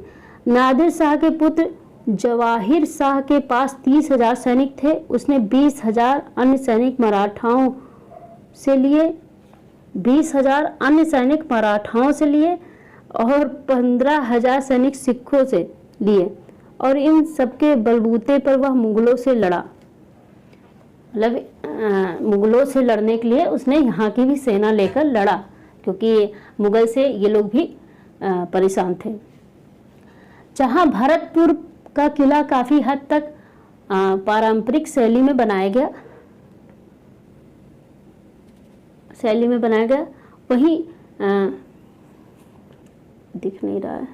नादिर शाह के पुत्र जवाहिर शाह के पास 30,000 सैनिक थे। उसने 20,000 अन्य सैनिक मराठाओं से लिए, 20,000 अन्य सैनिक मराठाओं से लिए और 15,000 सैनिक सिखों से लिए, और इन सबके बलबूते पर वह मुगलों से लड़ा। मतलब मुगलों से लड़ने के लिए उसने यहाँ की भी सेना लेकर लड़ा, क्योंकि मुगल से ये लोग भी परेशान थे। जहाँ भरतपुर का किला काफी हद तक पारंपरिक शैली में बनाया गया, वहीं दिख नहीं रहा है,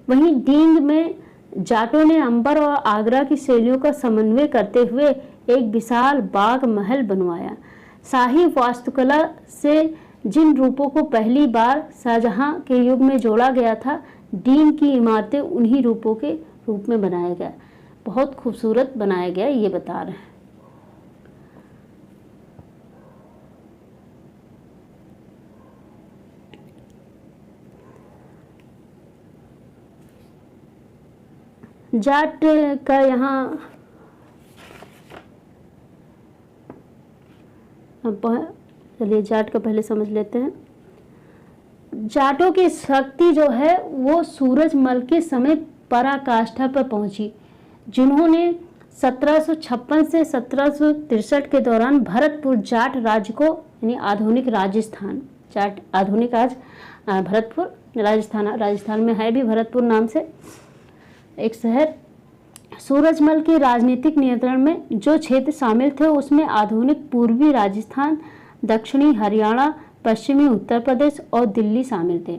वहीं डींग में जाटों ने अंबर और आगरा की शैलियों का समन्वय करते हुए एक विशाल बाग महल बनवाया। शाही वास्तुकला से जिन रूपों को पहली बार शाहजहां के युग में जोड़ा गया था, दीन की इमारतें उन्हीं रूपों के रूप में बनाया गया, बहुत खूबसूरत बनाया गया, ये बता रहे हैं। जाट का यहाँ चलिए जाट का पहले समझ लेते हैं। जाटों की शक्ति जो है वो सूरजमल के समय पराकाष्ठा पर पहुंची, जिन्होंने 1756 से 1763 के दौरान भरतपुर जाट राज्य को, यानी आधुनिक राजस्थान, जाट आधुनिक आज भरतपुर राजस्थान में है भी भरतपुर नाम से एक शहर, सूरजमल के राजनीतिक नियंत्रण में जो क्षेत्र शामिल थे उसमें आधुनिक पूर्वी राजस्थान, दक्षिणी हरियाणा, पश्चिमी उत्तर प्रदेश और दिल्ली शामिल थे।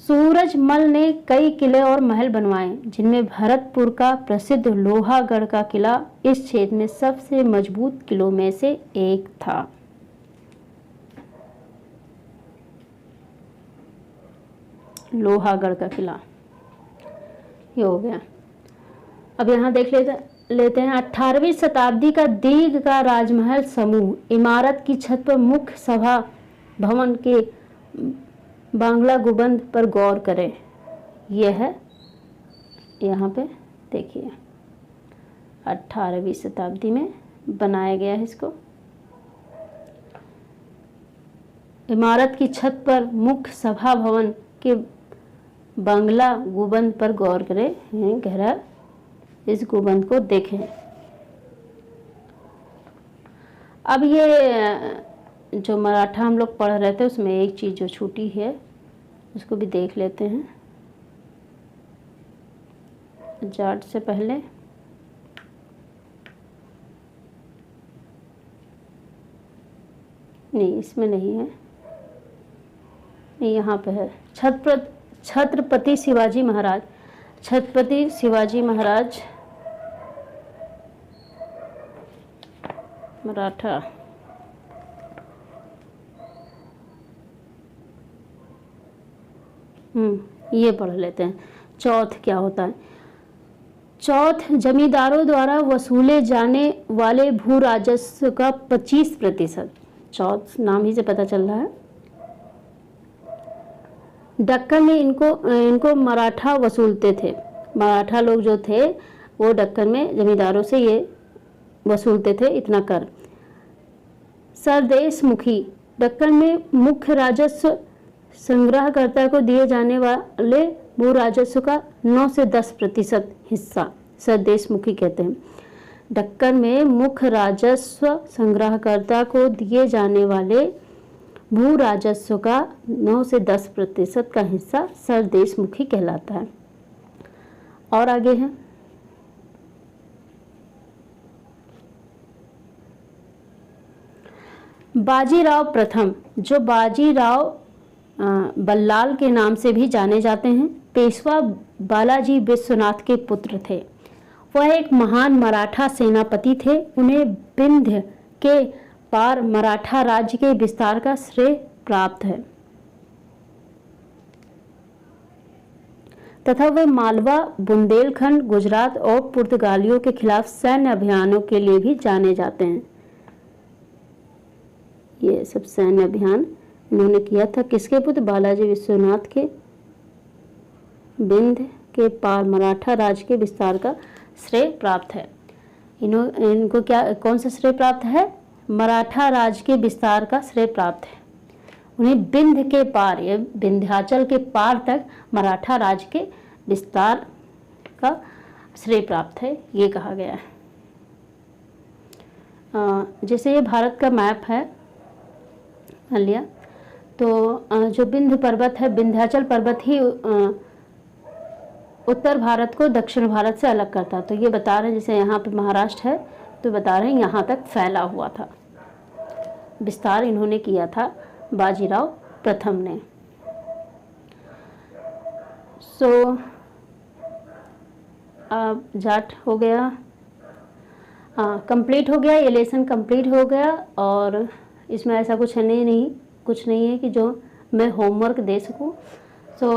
सूरजमल ने कई किले और महल बनवाए, जिनमें भरतपुर का प्रसिद्ध लोहागढ़ का किला इस क्षेत्र में सबसे मजबूत किलों में से एक था। लोहागढ़ का किला ये हो गया। अब यहाँ देख लेते हैं 18वीं शताब्दी का दीर्घ का राजमहल समूह इमारत की छत पर मुख्य सभा भवन के बांग्ला गुंबद पर गौर करें। यह है यहाँ पे देखिए 18वीं शताब्दी में बनाया गया है इसको। इमारत की छत पर मुख्य सभा भवन के बांग्ला गुंबद पर गौर करें, गहरा इस गुंबद को देखें। अब ये जो मराठा हम लोग पढ़ रहे थे उसमें एक चीज़ जो छूटी है उसको भी देख लेते हैं। जाट से पहले नहीं, इसमें नहीं है, नहीं यहाँ पे है। छत्रपति शिवाजी महाराज, छत्रपति शिवाजी महाराज मराठा, ये पढ़ लेते हैं। चौथ क्या होता है? चौथ जमींदारों द्वारा वसूले जाने वाले भू राजस्व का 25%। चौथ नाम ही से पता चल रहा है। दक्कन में इनको मराठा वसूलते थे। मराठा लोग जो थे वो दक्कन में जमींदारों से ये वसूलते थे इतना कर। सरदेशमुखी, दक्कन में मुख्य राजस्व संग्रहकर्ता को दिए जाने वाले भू राजस्व का 9 से 10% हिस्सा सरदेशमुखी कहते हैं। दक्कन में मुख्य राजस्व संग्रहकर्ता को दिए जाने वाले भू राजस्व का 9 से 10% का हिस्सा सरदेशमुखी कहलाता है। और आगे है बाजीराव प्रथम, जो बाजीराव बल्लाल के नाम से भी जाने जाते हैं, पेशवा बालाजी विश्वनाथ के पुत्र थे। वह एक महान मराठा सेनापति थे। उन्हें विंध्य के पार मराठा राज्य के विस्तार का श्रेय प्राप्त है तथा वे मालवा, बुंदेलखंड, गुजरात और पुर्तगालियों के खिलाफ सैन्य अभियानों के लिए भी जाने जाते हैं। ये सब सैन्य अभियान इन्होंने किया था। किसके पुत्र? बालाजी विश्वनाथ के। विंध्य के पार मराठा राज्य के विस्तार का श्रेय प्राप्त है। इनको क्या, कौन सा श्रेय प्राप्त है? मराठा राज्य के विस्तार का श्रेय प्राप्त है। उन्हें विंध्य के पार, ये विंध्याचल के पार तक मराठा राज्य के विस्तार का श्रेय प्राप्त है, ये कहा गया है। जैसे ये भारत का मैप है मान लिया, तो जो विंध्य पर्वत है, विंध्याचल पर्वत ही उत्तर भारत को दक्षिण भारत से अलग करता है। तो ये बता रहे हैं, जैसे यहाँ पे महाराष्ट्र है तो बता रहे हैं यहाँ तक फैला हुआ था। विस्तार इन्होंने किया था बाजीराव प्रथम ने। सो जाट हो गया, कंप्लीट हो गया, ये लेसन कंप्लीट हो गया। और इसमें ऐसा कुछ है नहीं, कुछ नहीं है कि जो मैं होमवर्क दे सकूं। सो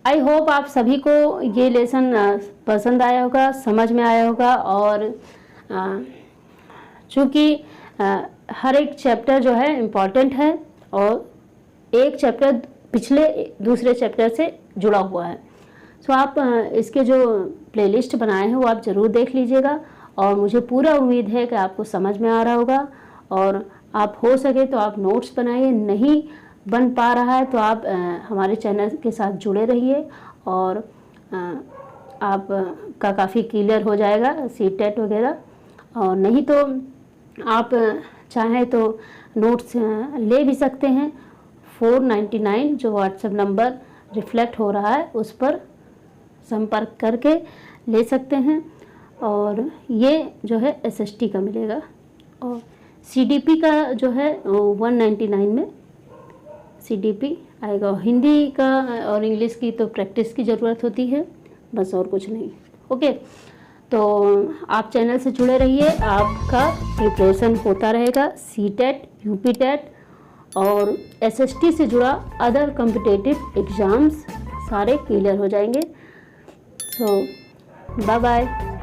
आई होप आप सभी को ये लेसन पसंद आया होगा, समझ में आया होगा। और चूँकि हर एक चैप्टर जो है इम्पॉर्टेंट है और एक चैप्टर पिछले दूसरे चैप्टर से जुड़ा हुआ है। सो आप इसके जो प्लेलिस्ट बनाए हैं वो आप ज़रूर देख लीजिएगा और मुझे पूरा उम्मीद है कि आपको समझ में आ रहा होगा। और आप हो सके तो आप नोट्स बनाइए, नहीं बन पा रहा है तो आप हमारे चैनल के साथ जुड़े रहिए और आप का काफ़ी क्लियर हो जाएगा सीटेट वगैरह। और नहीं तो आप चाहें तो नोट्स ले भी सकते हैं। 499 जो व्हाट्सएप नंबर रिफ्लेक्ट हो रहा है उस पर संपर्क करके ले सकते हैं। और ये जो है SST का मिलेगा और CDP का जो है 199 में CDP आएगा। हिंदी का और इंग्लिश की तो प्रैक्टिस की ज़रूरत होती है, बस और कुछ नहीं। ओके, तो आप चैनल से जुड़े रहिए, आपका प्रिपरेशन होता रहेगा। CTET, UPTET और SST से जुड़ा अदर कॉम्पिटिटिव एग्ज़ाम्स सारे क्लियर हो जाएंगे। सो बाय बाय।